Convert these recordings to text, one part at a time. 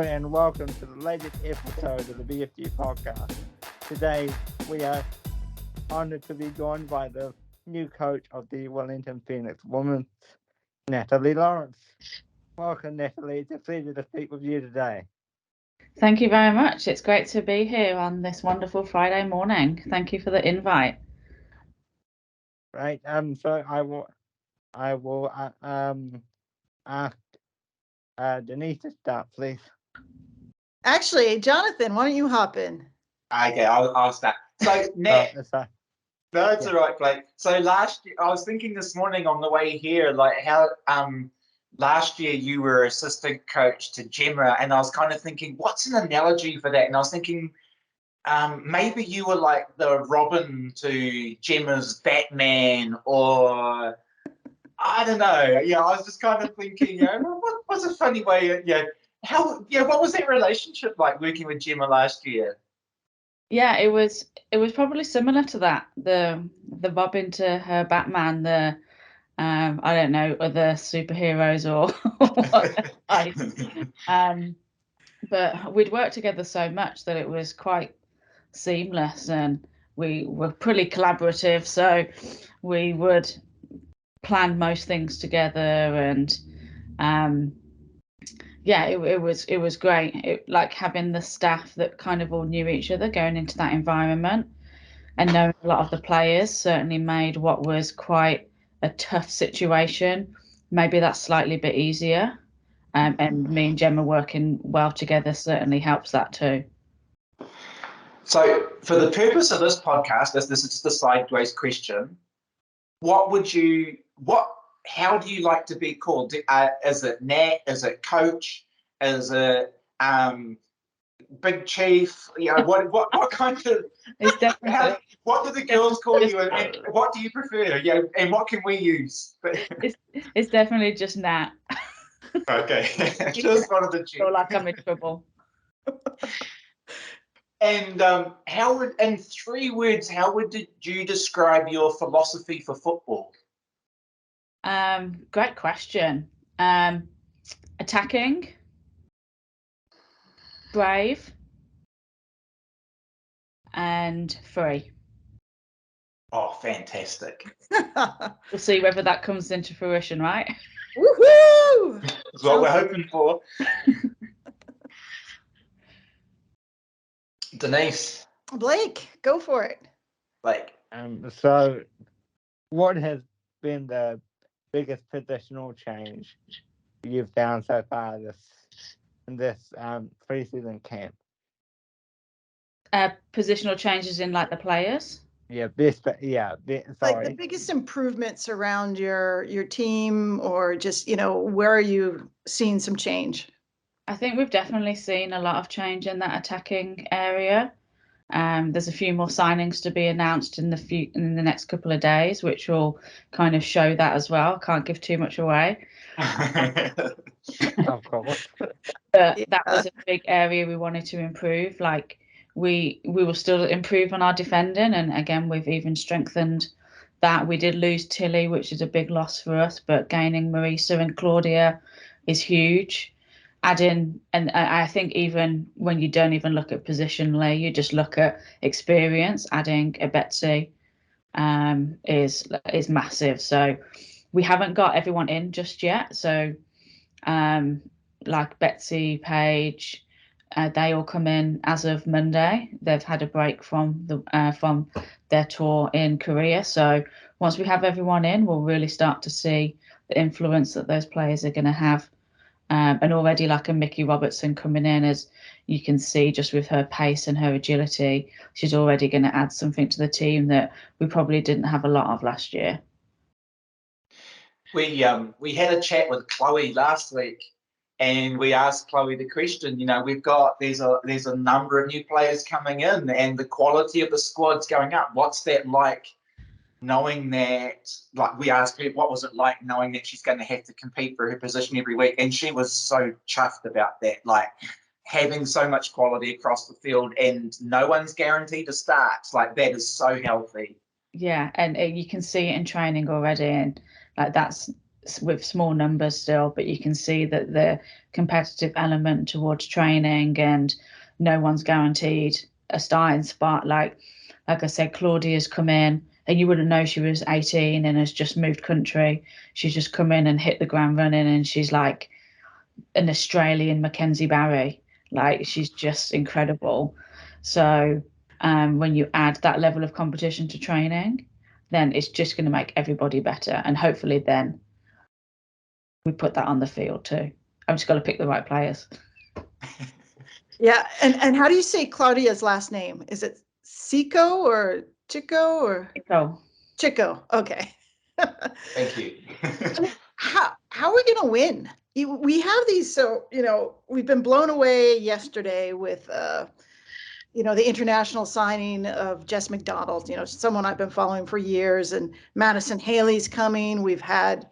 Hello and welcome to the latest episode of the BFG podcast. Today we are honoured to be joined by the new coach of the Wellington Phoenix women, Natalie Lawrence. Welcome, Natalie. It's a pleasure to speak with you today. Thank you very much. It's great to be here on this wonderful Friday morning. Thank you for the invite. Right. So I will ask Denise to start, please. Actually, Jonathan, why don't you hop in? Okay, I'll start. So, Nat, no, it's yeah. all right, Blake. So last year, I was thinking this morning on the way here, like how last year you were assistant coach to Gemma, and I was kind of thinking, what's an analogy for that? And I was thinking, maybe you were like the Robin to Gemma's Batman, or I don't know. Yeah, I was just kind of thinking, what's a funny way? What was that relationship like working with Gemma last year? Yeah, it was probably similar to that. The Robin to her Batman, the I don't know, other superheroes or whatever. But we'd worked together so much that it was quite seamless, and we were pretty collaborative, so we would plan most things together, and it was great. Like having the staff that kind of all knew each other going into that environment, and knowing a lot of the players certainly made what was quite a tough situation maybe that's slightly a bit easier. And me and Gemma working well together certainly helps that too. So, for the purpose of this podcast, this is just a sideways question. How do you like to be called? Is it Nat? Is it Coach? Is it Big Chief? What kind of? It's definitely. What do the girls call you, and what do you prefer? Yeah, and what can we use? It's definitely just Nat. Okay, just one of the. Feel like I'm in trouble. And in 3 words, how would you describe your philosophy for football? Great question. Attacking, brave, and free. Oh, fantastic. We'll see whether that comes into fruition, right? Woohoo! That's what we're hoping for. Denise. Blake, go for it. Blake. So what has been the biggest positional change you've found so far in this pre-season camp? Positional changes in like the players. Like the biggest improvements around your team, or just where are you seeing some change? I think we've definitely seen a lot of change in that attacking area. There's a few more signings to be announced in the next couple of days, which will kind of show that as well. Can't give too much away. Of course. But that was a big area we wanted to improve. Like we will still improve on our defending, and again we've even strengthened that. We did lose Tilly, which is a big loss for us, but gaining Marisa and Claudia is huge. Adding, and I think even when you don't even look at positionally, you just look at experience, adding a Betsy is massive. So we haven't got everyone in just yet. So like Betsy, Paige, they all come in as of Monday. They've had a break from their tour in Korea. So once we have everyone in, we'll really start to see the influence that those players are going to have. And already like a Mickey Robertson coming in, as you can see just with her pace and her agility, she's already going to add something to the team that we probably didn't have a lot of last year. We had a chat with Chloe last week, and we asked Chloe the question, there's a number of new players coming in and the quality of the squad's going up. What's that like? Knowing that, like, we asked her, what was it like knowing that she's going to have to compete for her position every week? And she was so chuffed about that, like having so much quality across the field and no one's guaranteed to start. Like, that is so healthy. Yeah, and you can see it in training already, and like that's with small numbers still, but you can see that the competitive element towards training, and no one's guaranteed a starting spot. Like I said, Claudia's come in, and you wouldn't know she was 18 and has just moved country. She's just come in and hit the ground running, and she's like an Australian Mackenzie Barry. Like, she's just incredible. So when you add that level of competition to training, then it's just going to make everybody better, and hopefully then we put that on the field too. I've just got to pick the right players. Yeah, and how do you say Claudia's last name? Is it Chico or Chico or Chico? Okay. Thank you. How are we going to win? We have these, so we've been blown away yesterday with the international signing of Jess MacDonald, someone I've been following for years, and Madison Haley's coming. We've had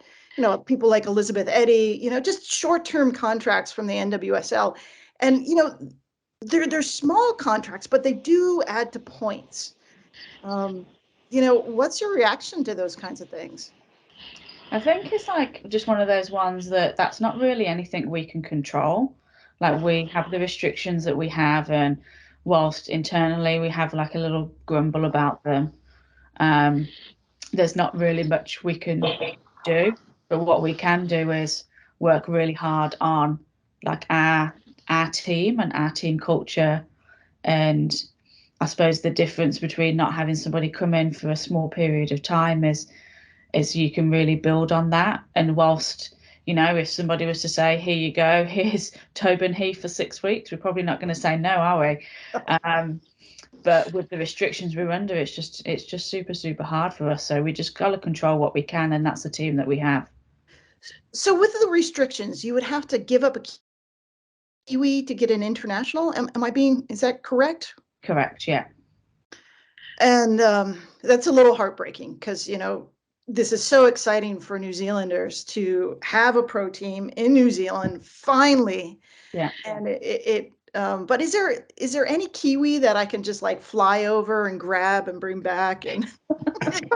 people like Elizabeth Eddy, just short-term contracts from the NWSL. And, they're small contracts, but they do add to points. What's your reaction to those kinds of things? I think it's like just one of those ones that's not really anything we can control. Like, we have the restrictions that we have, and whilst internally we have like a little grumble about them, there's not really much we can do. But what we can do is work really hard on like our team and our team culture. And I suppose the difference between not having somebody come in for a small period of time is you can really build on that. And whilst, if somebody was to say, here you go, here's Tobin Heath for 6 weeks, we're probably not going to say no, are we? But with the restrictions we're under, it's just super, super hard for us. So we just got to control what we can, and that's the team that we have. So with the restrictions, you would have to give up a Kiwi to get an international. Is that correct? Correct, yeah. And that's a little heartbreaking, because, this is so exciting for New Zealanders to have a pro team in New Zealand finally. Yeah. And but is there any Kiwi that I can just like fly over and grab and bring back? And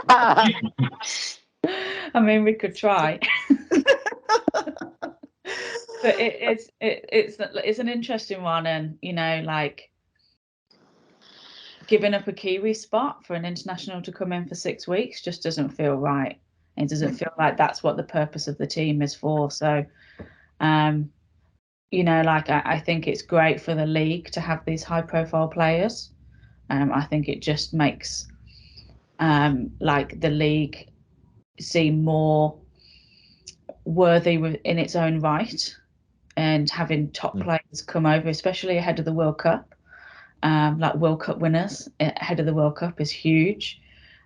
I mean, we could try. But it's an interesting one, and like giving up a Kiwi spot for an international to come in for 6 weeks just doesn't feel right. It doesn't feel like that's what the purpose of the team is for. So like I think it's great for the league to have these high profile players. I think it just makes like the league seem more worthy in its own right, and having top players come over, especially ahead of the World Cup. Like World Cup winners ahead of the World Cup is huge.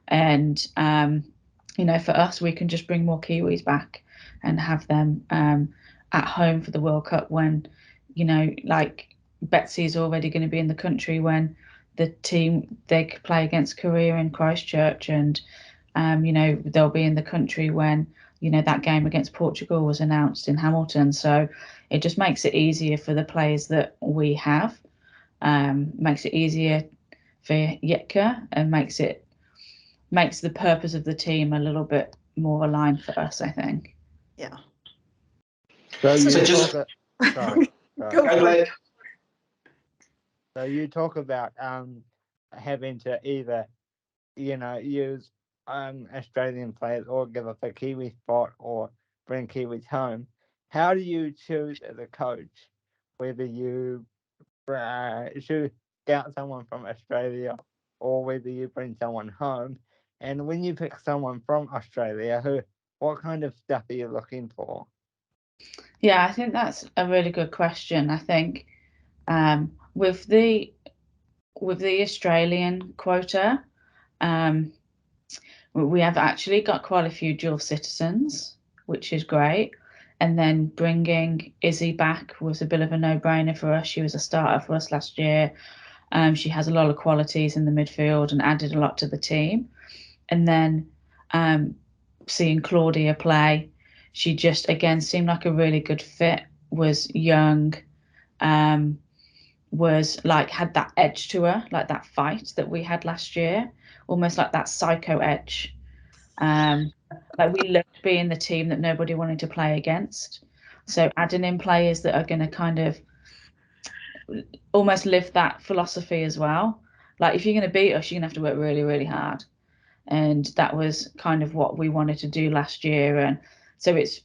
And for us, we can just bring more Kiwis back and have them at home for the World Cup, when like Betsy's already going to be in the country when the team, they could play against Korea in Christchurch, and they'll be in the country when that game against Portugal was announced in Hamilton. So it just makes it easier for the players that we have. Makes it easier for Yitka, and makes the purpose of the team a little bit more aligned for us, I think. Yeah. So Go for it. So you talk about having to either use Australian players or give up a Kiwi spot or bring Kiwis home. How do you choose as a coach whether you should scout someone from Australia or whether you bring someone home? And when you pick someone from Australia, what kind of stuff are you looking for? Yeah, I think that's a really good question. I think with the Australian quota, we have actually got quite a few dual citizens, which is great. And then bringing Izzy back was a bit of a no-brainer for us. She was a starter for us last year. She has a lot of qualities in the midfield and added a lot to the team. And then seeing Claudia play, she just, again, seemed like a really good fit, was young, was like, had that edge to her, like that fight that we had last year, almost like that psycho edge. Like we loved being the team that nobody wanted to play against. So adding in players that are going to kind of almost live that philosophy as well. Like if you're going to beat us, you're going to have to work really, really hard. And that was kind of what we wanted to do last year. And so it's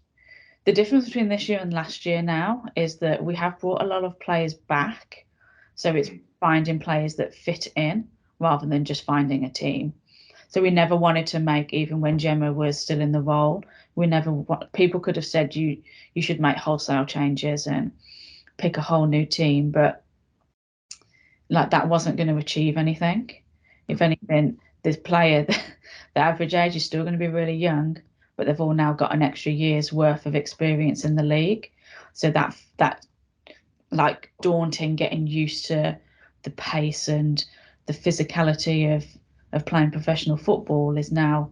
the difference between this year and last year now is that we have brought a lot of players back. So it's finding players that fit in rather than just finding a team. So we never wanted to make, even when Gemma was still in the role, people could have said you should make wholesale changes and pick a whole new team, but like that wasn't going to achieve anything. If anything, this player, the average age is still going to be really young, but they've all now got an extra year's worth of experience in the league. So that like daunting getting used to the pace and the physicality of playing professional football is now,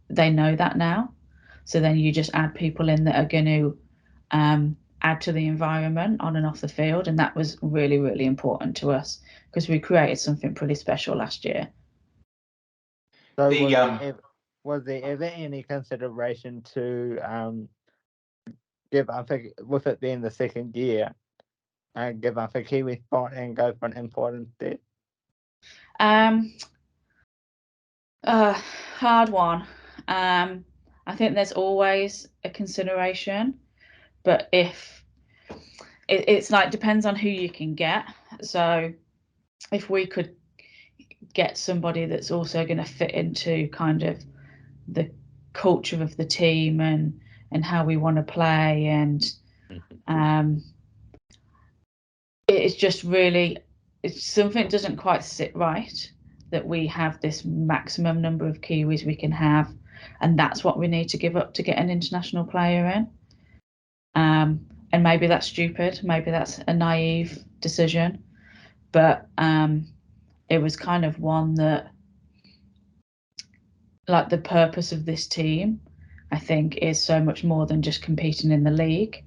they know that now. So then you just add people in that are going to add to the environment on and off the field. And that was really, really important to us because we created something pretty special last year. So was there ever any consideration to give up, with it being the second year, give up a Kiwi spot and go for an import instead? Hard one. I think there's always a consideration, but if it's like depends on who you can get. So if we could get somebody that's also going to fit into kind of the culture of the team and how we want to play, and it's just really, it's something doesn't quite sit right that we have this maximum number of Kiwis we can have, and that's what we need to give up to get an international player in. And maybe that's stupid, maybe that's a naive decision, but it was kind of one that, like, the purpose of this team, I think, is so much more than just competing in the league.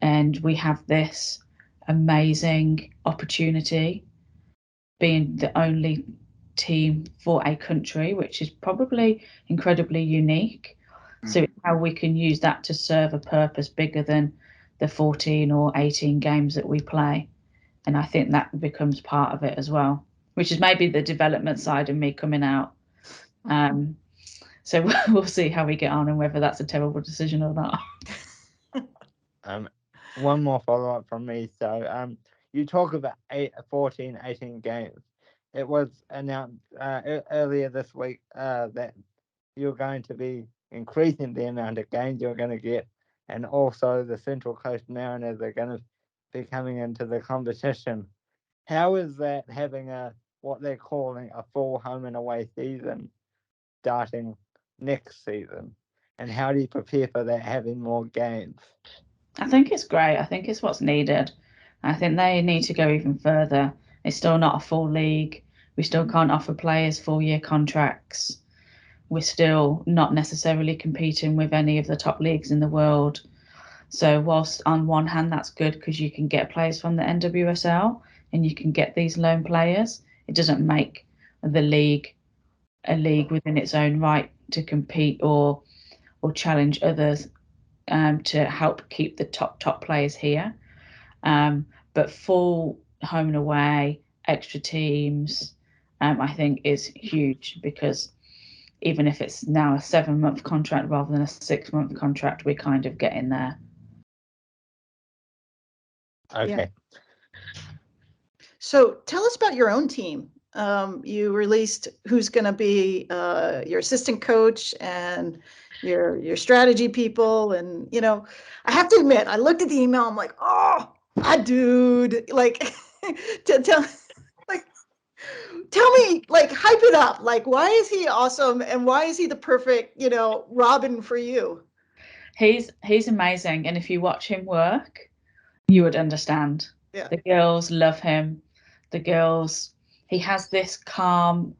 And we have this amazing opportunity being the only team for a country, which is probably incredibly unique. So how we can use that to serve a purpose bigger than the 14 or 18 games that we play. And I think that becomes part of it as well, which is maybe the development side of me coming out. So we'll see how we get on and whether that's a terrible decision or not. One more follow-up from me. So you talk about 14, 18 games. It was announced earlier this week that you're going to be increasing the amount of games you're going to get, and also the Central Coast Mariners are going to be coming into the competition. How is that, having what they're calling a full home and away season starting next season, and how do you prepare for that, having more games? I think it's great. I think it's what's needed. I think they need to go even further. It's still not a full league. We still can't offer players 4-year contracts. We're still not necessarily competing with any of the top leagues in the world. So whilst on one hand that's good because you can get players from the NWSL and you can get these loan players, it doesn't make the league a league within its own right to compete or challenge others to help keep the top players here. But full home and away, extra teams, I think is huge, because even if it's now a 7-month contract rather than a 6-month contract, we're kind of getting there. Okay. Yeah. So tell us about your own team. You released who's going to be your assistant coach and your strategy people. And, you know, I have to admit, I looked at the email, I'm like, oh, dude, like, tell me, like, hype it up. Like, why is he awesome? And why is he the perfect, you know, Robin for you? He's amazing. And if you watch him work, you would understand. Yeah. The girls love him. The girls, he has this calmness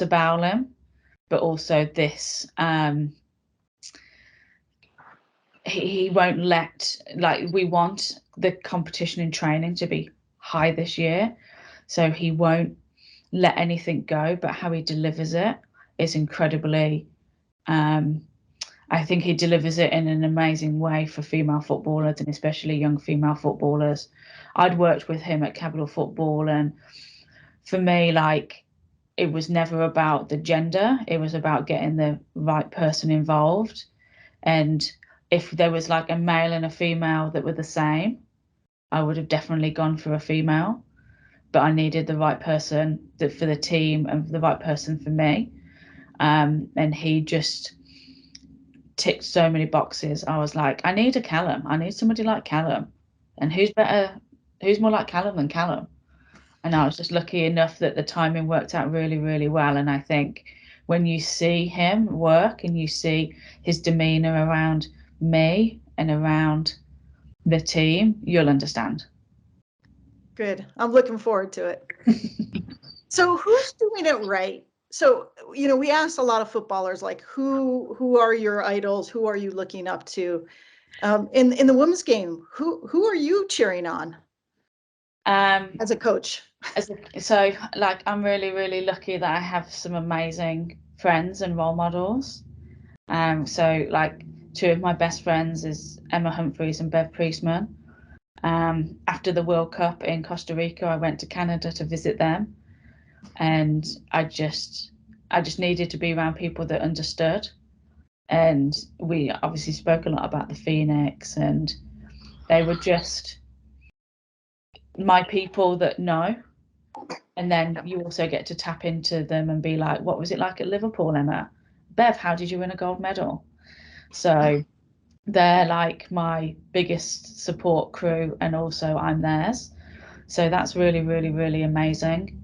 about him, but also this, he won't let, like, we want the competition in training to be high this year. So he won't let anything go, but how he delivers it is incredibly I think he delivers it in an amazing way for female footballers, and especially young female footballers. I'd worked with him at Capital Football, and for me, like, it was never about the gender. It was about getting the right person involved. And if there was like a male and a female that were the same, I would have definitely gone for a female. But I needed the right person for the team and the right person for me. And he just ticked so many boxes. I was like, I need a Callum. I need somebody like Callum. And who's more like Callum than Callum? And I was just lucky enough that the timing worked out really, really well. And I think when you see him work and you see his demeanor around me and around the team, you'll understand. Good. I'm looking forward to it. So who's doing it right? So, we asked a lot of footballers, like, who are your idols? Who are you looking up to? In the women's game, who are you cheering on as a coach? So, like, I'm really, really lucky that I have some amazing friends and role models. So, like, two of my best friends is Emma Humphreys and Bev Priestman. After the World Cup in Costa Rica, I went to Canada to visit them, and I just needed to be around people that understood. And we obviously spoke a lot about the Phoenix, and they were just my people that know. And then you also get to tap into them and be like, what was it like at Liverpool, Emma? Bev, how did you win a gold medal? So they're like my biggest support crew, and also I'm theirs. So that's really, really, really amazing.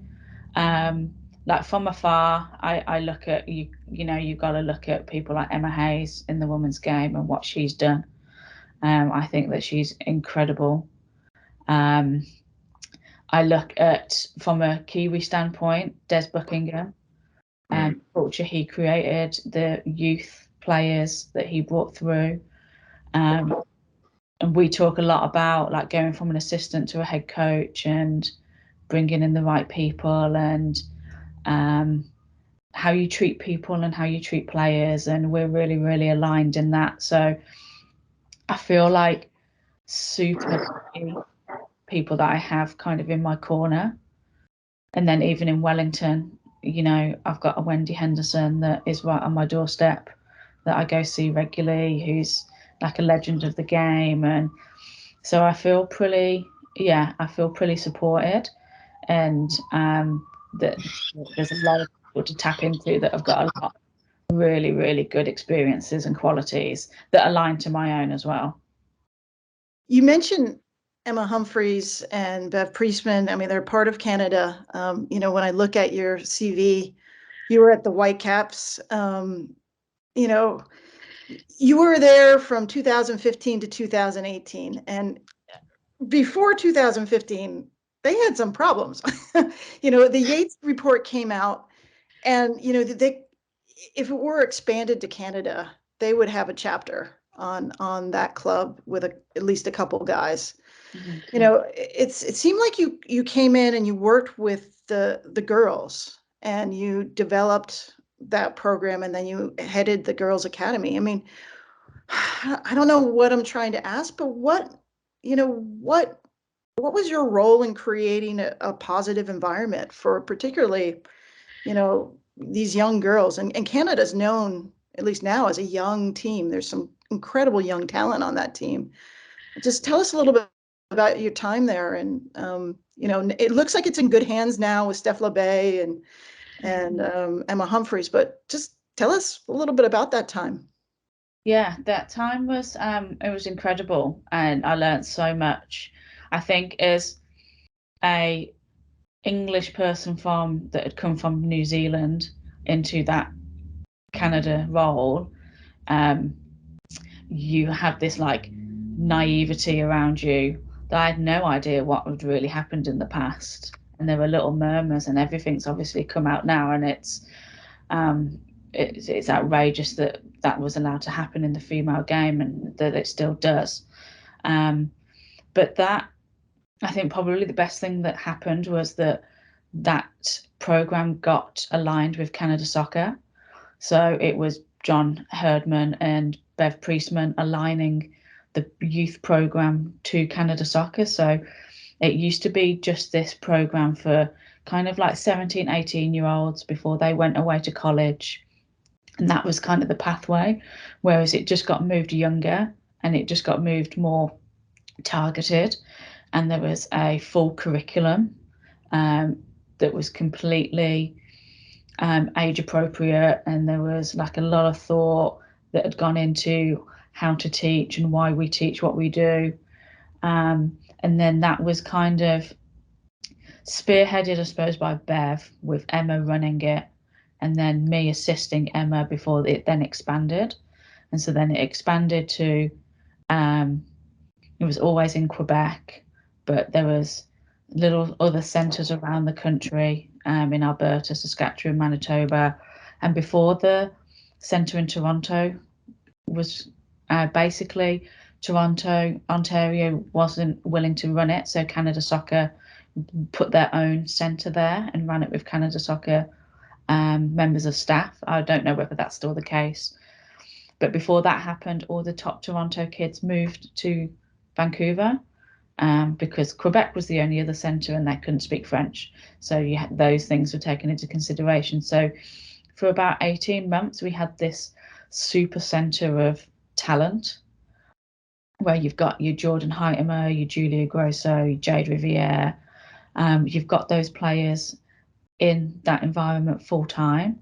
Like, from afar, I look at you've got to look at people like Emma Hayes in the women's game and what she's done. I think that she's incredible. I look at, from a Kiwi standpoint, Des Buckingham, and culture he created, the youth players that he brought through. And we talk a lot about, like, going from an assistant to a head coach and bringing in the right people, and how you treat people and how you treat players. And we're really, really aligned in that. So I feel like super people that I have kind of in my corner. And then even in Wellington, I've got a Wendy Henderson that is right on my doorstep that I go see regularly, who's like a legend of the game. And so I feel pretty supported, and that there's a lot of people to tap into that have got a lot of really, really good experiences and qualities that align to my own as well. You mentioned Emma Humphreys and Bev Priestman. I mean, they're part of Canada. When I look at your CV, you were at the Whitecaps. You were there from 2015 to 2018. And before 2015, they had some problems. The Yates report came out, and, if it were expanded to Canada, they would have a chapter on that club with at least a couple guys. Mm-hmm. It seemed like you came in and you worked with the girls, and you developed that program, and then you headed the girls' academy. I mean, I don't know what I'm trying to ask, but what was your role in creating a positive environment for particularly, these young girls? And Canada's known, at least now, as a young team. There's some incredible young talent on that team. Just tell us a little bit about your time there. And, it looks like it's in good hands now with Steph LeBay and Emma Humphreys, but just tell us a little bit about that time. Yeah, that time was it was incredible, and I learned so much. I think as a English person that had come from New Zealand into that Canada role, you have this like naivety around you that I had no idea what had really happened in the past, and there were little murmurs, and everything's obviously come out now, and it's outrageous that was allowed to happen in the female game, and that it still does. But that, I think probably the best thing that happened was that program got aligned with Canada Soccer. So it was John Herdman and Bev Priestman aligning the youth program to Canada Soccer. So it used to be just this program for kind of like 17, 18-year-olds before they went away to college. And that was kind of the pathway, whereas it just got moved younger and it just got moved more targeted. And there was a full curriculum that was completely age appropriate. And there was like a lot of thought that had gone into how to teach and why we teach what we do. And then that was kind of spearheaded, I suppose, by Bev, with Emma running it, and then me assisting Emma before it then expanded. And so then it expanded to, it was always in Quebec, but there was little other centres around the country, in Alberta, Saskatchewan, Manitoba. And before the centre in Toronto was basically Toronto, Ontario wasn't willing to run it. So Canada Soccer put their own centre there and ran it with Canada Soccer members of staff. I don't know whether that's still the case. But before that happened, all the top Toronto kids moved to Vancouver because Quebec was the only other centre and they couldn't speak French. So those things were taken into consideration. So for about 18 months, we had this super centre of talent where you've got your Jordan Heitemer, your Julia Grosso, your Jade Riviere. You've got those players in that environment full time.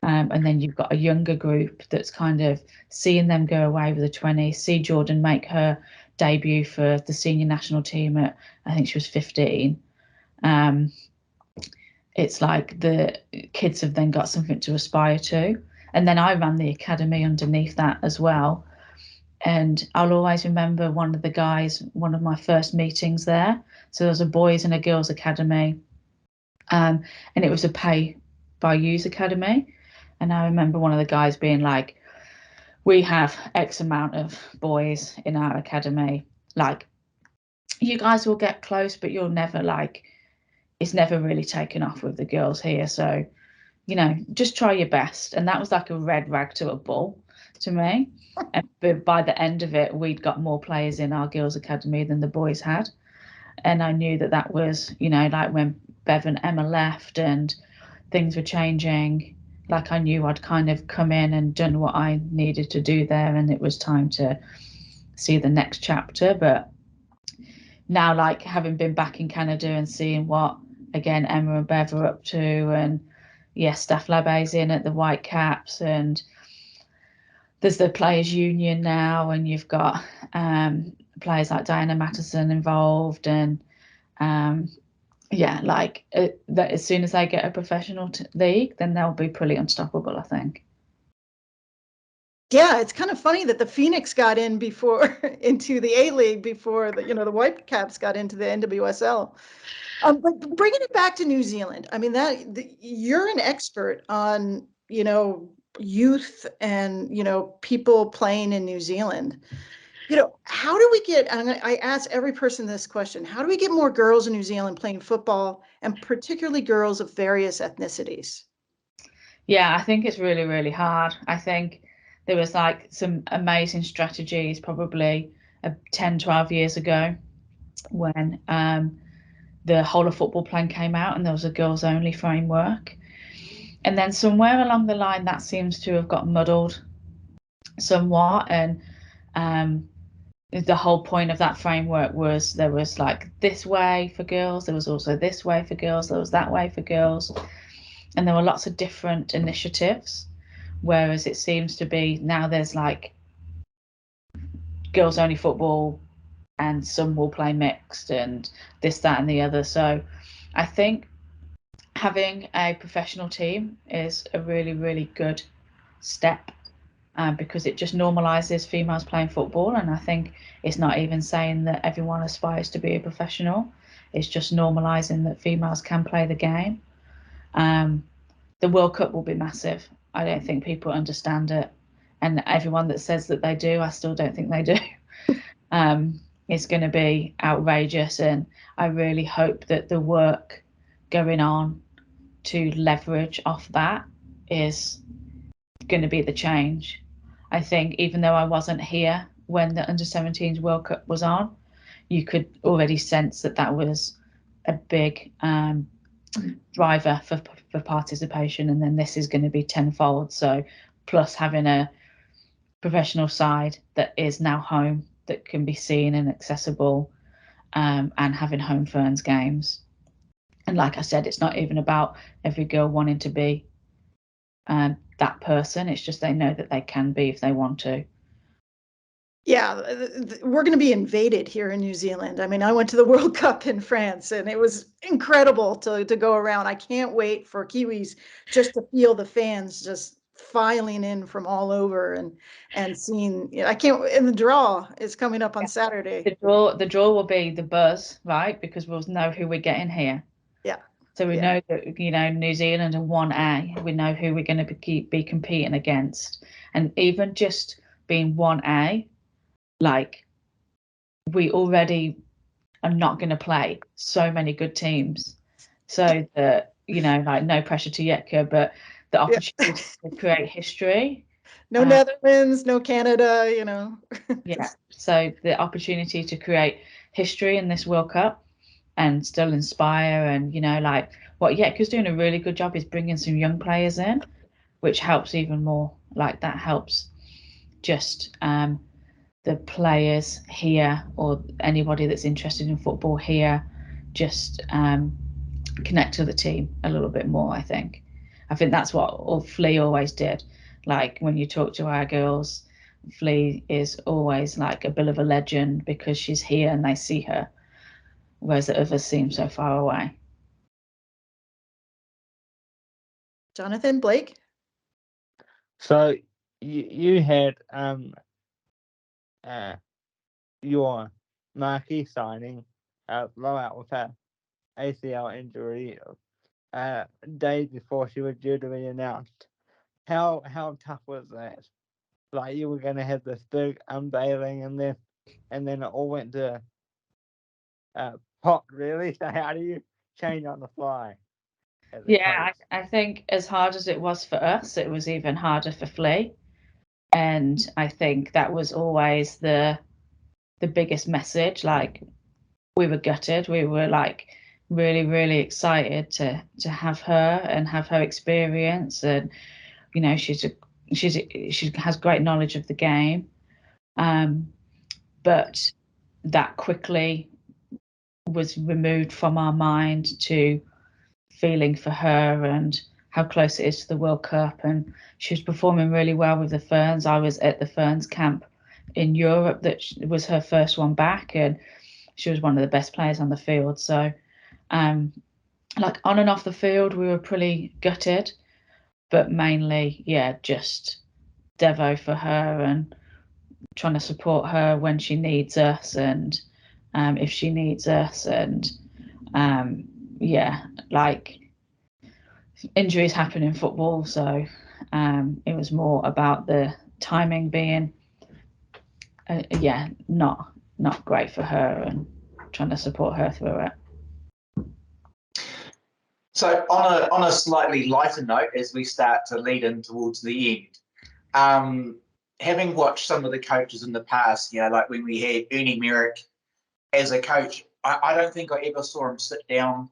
And then you've got a younger group that's kind of seeing them go away with the 20s, see Jordan make her debut for the senior national team at, I think she was 15. It's like the kids have then got something to aspire to. And then I ran the academy underneath that as well. And I'll always remember one of the guys, one of my first meetings there. So there was a boys and a girls academy, and it was a pay by use academy. And I remember one of the guys being like, we have X amount of boys in our academy. Like, you guys will get close, but you'll never it's never really taken off with the girls here. So, just try your best. And that was like a red rag to a bull to me. But by the end of it, we'd got more players in our girls academy than the boys had. And I knew that was, like when Bev and Emma left and things were changing, like I knew I'd kind of come in and done what I needed to do there, and it was time to see the next chapter. But now, like, having been back in Canada and seeing what, again, Emma and Bev are up to, and yes, Staff Labe's in at the Whitecaps, and there's the Players Union now, and you've got players like Diana Mattison involved, and that as soon as they get a professional league, then they'll be pretty unstoppable, I think. Yeah, it's kind of funny that the Phoenix got in into the A-League before the Whitecaps got into the NWSL. But bringing it back to New Zealand, I mean, you're an expert on, youth and, people playing in New Zealand. How do we get, I ask every person this question, how do we get more girls in New Zealand playing football, and particularly girls of various ethnicities? Yeah, I think it's really, really hard. I think there was like some amazing strategies probably 10, 12 years ago when the whole of football plan came out and there was a girls only framework. And then somewhere along the line that seems to have got muddled somewhat. And the whole point of that framework was there was like this way for girls, there was also this way for girls, there was that way for girls. And there were lots of different initiatives, whereas it seems to be now there's like girls only football and some will play mixed and this, that and the other. So I think having a professional team is a really, really good step because it just normalizes females playing football. And I think it's not even saying that everyone aspires to be a professional. It's just normalizing that females can play the game. The World Cup will be massive. I don't think people understand it. And everyone that says that they do, I still don't think they do. It's going to be outrageous. And I really hope that the work going on to leverage off that is going to be the change. I think even though I wasn't here when the under-17s World Cup was on, you could already sense that was a big driver for participation, and then this is going to be tenfold. So plus having a professional side that is now home, that can be seen and accessible, and having home Ferns games. And like I said, it's not even about every girl wanting to be that person. It's just they know that they can be if they want to. Yeah, we're going to be invaded here in New Zealand. I mean, I went to the World Cup in France, and it was incredible to go around. I can't wait for Kiwis just to feel the fans just filing in from all over and seeing. I can't. And the draw is coming up on Saturday. The draw will be the buzz, right? Because we'll know who we're getting here. Yeah. So we know that, you know, New Zealand and 1A, we know who we're going to be competing against. And even just being 1A, like, we already are not going to play so many good teams. So that, you know, like, no pressure to Yetka, but the opportunity to create history. No Netherlands, no Canada, you know. Yeah. So the opportunity to create history in this World Cup and still inspire, and, you know, like, what Yetka's doing a really good job is bringing some young players in, which helps even more. Like, that helps just the players here, or anybody that's interested in football here, just connect to the team a little bit more. I think that's what Flea always did. Like, when you talk to our girls, Flea is always like a bit of a legend because she's here and they see her, whereas the others seem so far away. Jonathan, Blake? So you had your marquee signing blowout with her ACL injury days before she was due to be announced. How tough was that? Like, you were going to have this big unveiling, and then it all went to pot, really. So how do you change on the fly? Yeah, I think as hard as it was for us, it was even harder for Flea. And I think that was always the biggest message. Like, we were gutted. We were like really, really excited to have her and have her experience. And, you know, she has great knowledge of the game. But that quickly was removed from our mind to feeling for her and how close it is to the World Cup. And she was performing really well with the Ferns. I was at the Ferns camp in Europe. That was her first one back, and she was one of the best players on the field. So, like, on and off the field, we were pretty gutted, but mainly, yeah, just Devo for her and trying to support her when she needs us, and if she needs us. And yeah, like, injuries happen in football, so it was more about the timing being not great for her, and trying to support her through it. So on a slightly lighter note, as we start to lead in towards the end, having watched some of the coaches in the past, you know, like when we had Ernie Merrick as a coach, I don't think I ever saw him sit down.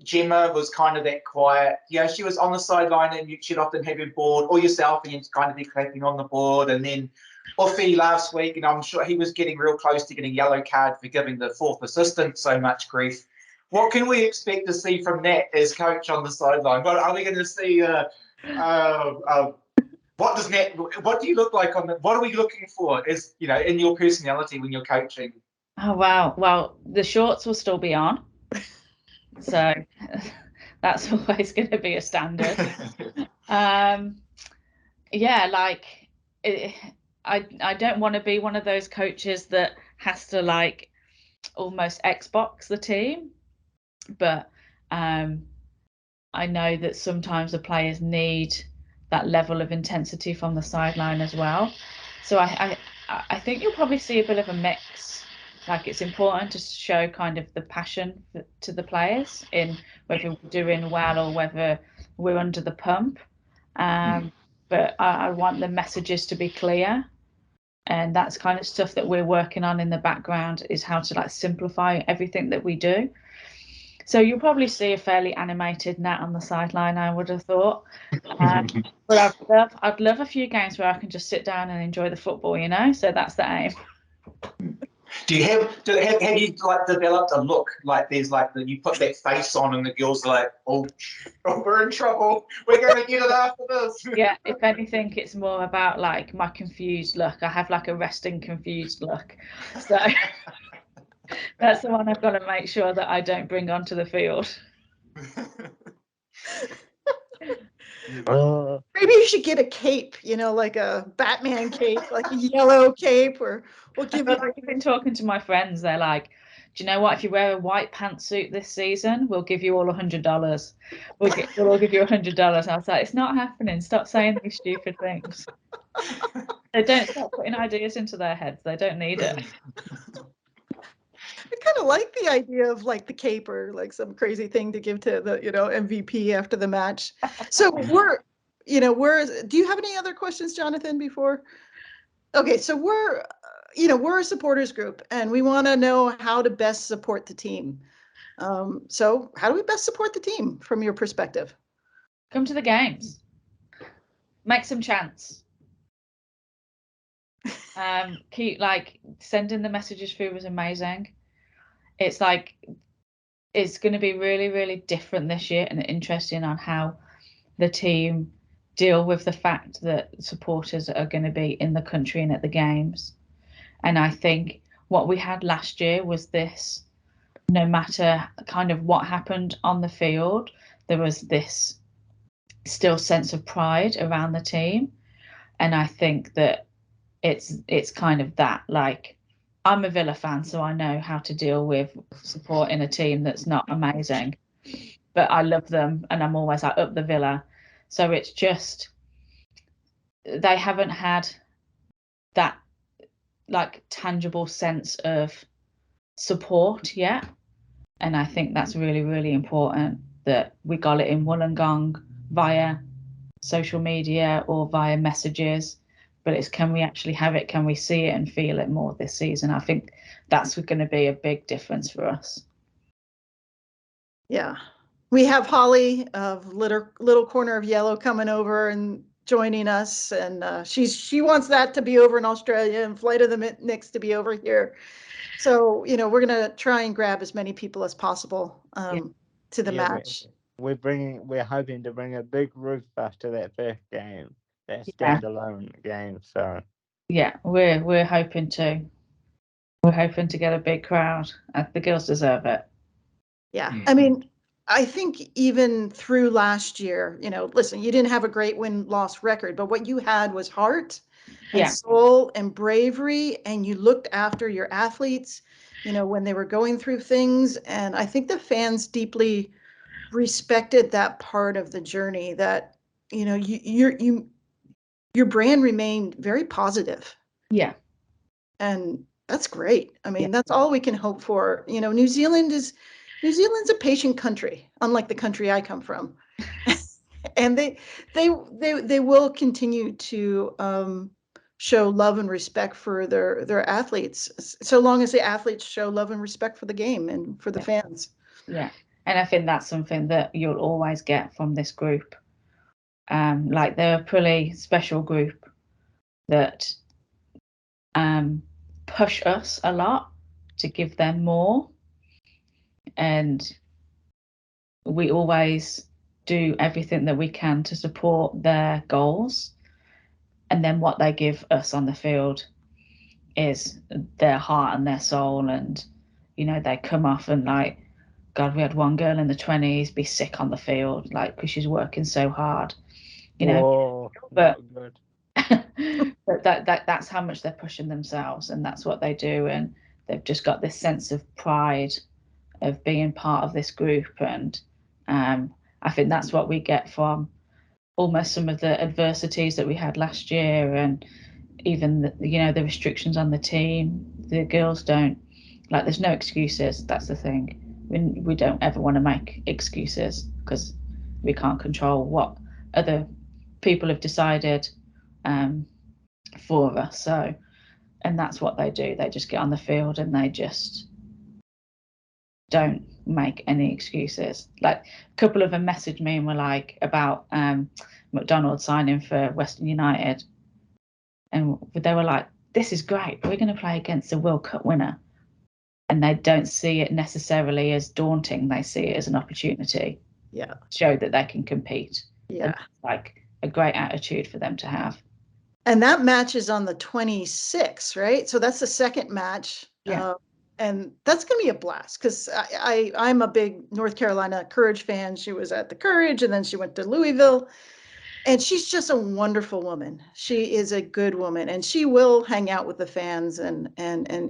Gemma was kind of that quiet. You know, she was on the sideline and she'd often have your board, or yourself, and you'd kind of be clapping on the board. And then Uffy last week, and I'm sure he was getting real close to getting a yellow card for giving the fourth assistant so much grief. What can we expect to see from Nat as coach on the sideline? What are we going to see? What does Nat? What do you look like on the? What are we looking for? As you know, in your personality when you're coaching? Oh wow! Well, the shorts will still be on, so that's always going to be a standard. Yeah, like, I don't want to be one of those coaches that has to, like, almost Xbox the team, but I know that sometimes the players need that level of intensity from the sideline as well. So I think you'll probably see a bit of a mix. Like, it's important to show kind of the passion to the players in whether we're doing well or whether we're under the pump. But I want the messages to be clear, and that's kind of stuff that we're working on in the background, is how to like simplify everything that we do. So you'll probably see a fairly animated Nat on the sideline, I would have thought. But I'd love a few games where I can just sit down and enjoy the football, you know. So that's the aim. Have you like developed a look, like there's like you put that face on and the girls are like, oh, we're in trouble, we're gonna get it after this? Yeah, if anything, it's more about like my confused look. I have like a resting confused look, so that's the one I've got to make sure that I don't bring onto the field. Maybe you should get a cape, you know, like a Batman cape, like a yellow cape, or we'll give you. I've been talking to my friends. They're like, do you know what? If you wear a white pantsuit this season, we'll give you all $100. We'll all give you $100. I was like, it's not happening. Stop saying these stupid things. They don't stop putting ideas into their heads. They don't need it. I kind of like the idea of like the cape or like some crazy thing to give to the, you know, MVP after the match. So do you have any other questions, Jonathan, before? Okay, so we're a supporters group and we want to know how to best support the team. So how do we best support the team from your perspective? Come to the games. Make some chants. Keep like sending the messages through was amazing. It's like it's going to be really, really different this year and interesting on how the team deal with the fact that supporters are going to be in the country and at the games. And I think what we had last year was this, no matter kind of what happened on the field, there was this still sense of pride around the team. And I think that it's kind of that, like, I'm a Villa fan, so I know how to deal with supporting a team that's not amazing, but I love them and I'm always like up the Villa. So it's just, they haven't had that like tangible sense of support yet. And I think that's really, really important that we got it in Wollongong via social media or via messages. But it's, can we actually have it? Can we see it and feel it more this season? I think that's going to be a big difference for us. Yeah, we have Holly of Little Corner of Yellow coming over and joining us, and she wants that to be over in Australia and Flight of the Knicks to be over here. So we're gonna try and grab as many people as possible to the match. We're hoping to bring a big roof back to that first game. That standalone game. So yeah, we're hoping to get a big crowd. The girls deserve it. Yeah, I mean, I think even through last year, listen, you didn't have a great win-loss record, but what you had was heart and soul and bravery, and you looked after your athletes, when they were going through things. And I think the fans deeply respected that part of the journey, that your brand remained very positive. Yeah. And that's great. I mean, that's all we can hope for. New Zealand's a patient country, unlike the country I come from. And they will continue to show love and respect for their athletes, so long as the athletes show love and respect for the game and for the fans. Yeah. And I think that's something that you'll always get from this group. Like, they're a pretty special group that push us a lot to give them more, and we always do everything that we can to support their goals. And then what they give us on the field is their heart and their soul. And they come off and, like, God, we had one girl in the 20s be sick on the field, like, because she's working so hard, Whoa, but good. but that's how much they're pushing themselves, and that's what they do. And they've just got this sense of pride of being part of this group. And I think that's what we get from almost some of the adversities that we had last year, and even the restrictions on the team. The girls don't, like, there's no excuses. That's the thing. We don't ever want to make excuses, because we can't control what other people have decided for us. So, and that's what they do. They just get on the field and they just don't make any excuses. Like a couple of them messaged me and were like about MacDonald signing for Western United, and they were like, this is great, we're going to play against the World Cup winner. And they don't see it necessarily as daunting, they see it as an opportunity. Yeah. Show that they can compete. Yeah. And like a great attitude for them to have. And that match is on the 26th, right? So that's the second match. Yeah. And that's going to be a blast because I'm a big North Carolina Courage fan. She was at the Courage and then she went to Louisville. And she's just a wonderful woman. She is a good woman, and she will hang out with the fans and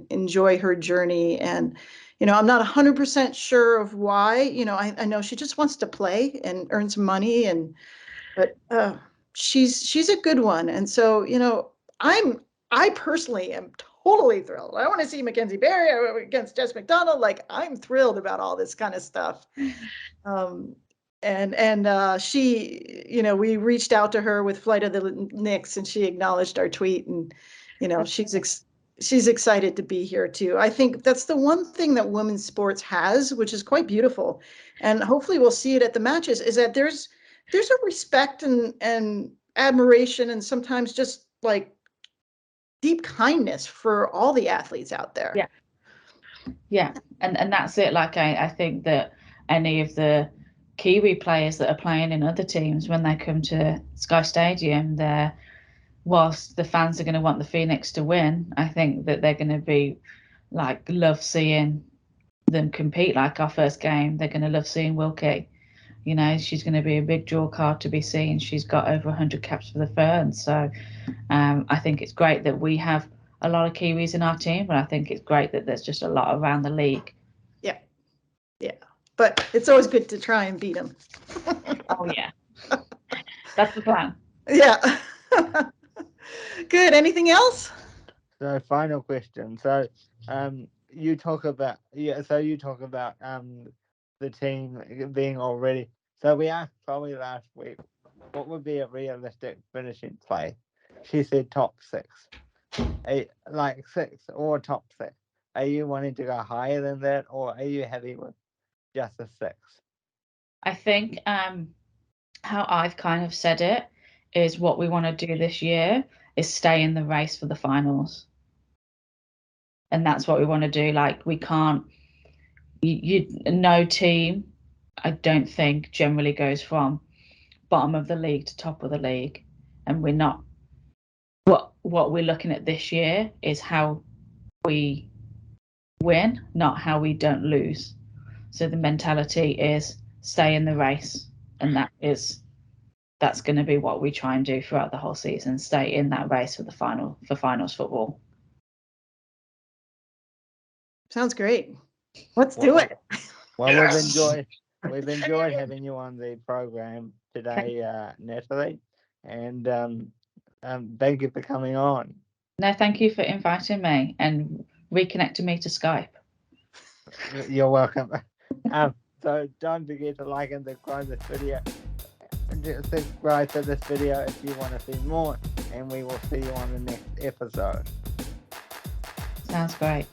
enjoy her journey. And, you know, I'm not 100% sure of why. You know, I know she just wants to play and earn some money, but she's a good one. And so, you know, I personally am totally thrilled. I want to see Mackenzie Berry against Jess MacDonald. Like, I'm thrilled about all this kind of stuff. And she, you know, we reached out to her with Flight of the Knicks, and she acknowledged our tweet, and, you know, she's excited to be here too. I think that's the one thing that women's sports has, which is quite beautiful, and hopefully we'll see it at the matches, is that there's a respect and admiration and sometimes just like deep kindness for all the athletes out there. Yeah. And that's it. Like I think that any of the Kiwi players that are playing in other teams, when they come to Sky Stadium, whilst the fans are going to want the Phoenix to win, I think that they're going to be like, love seeing them compete. Like our first game, they're going to love seeing Wilkie. You know, she's going to be a big draw card to be seen. She's got over 100 caps for the Ferns. So I think it's great that we have a lot of Kiwis in our team, but I think it's great that there's just a lot around the league. Yeah. But it's always good to try and beat them. Oh, yeah. That's the plan. Yeah. Good. Anything else? So final question. So you talk about the team being all ready. So we asked Chloe last week what would be a realistic finishing play. She said top 6. Like 6 or top 6. Are you wanting to go higher than that, or are you happy with just a 6? I think how I've kind of said it is what we want to do this year is stay in the race for the finals. And that's what we want to do. Like, we can't, no team, I don't think, generally goes from bottom of the league to top of the league. And we're not, what we're looking at this year is how we win, not how we don't lose. So the mentality is stay in the race. And that's going to be what we try and do throughout the whole season, stay in that race for finals football. Sounds great. Let's do it. Well, Yes. we've enjoyed having you on the program today, Natalie, and thank you for coming on. No, thank you for inviting me and reconnecting me to Skype. You're welcome. So don't forget to like and subscribe this video. Subscribe to this video if you want to see more, and we will see you on the next episode. Sounds great.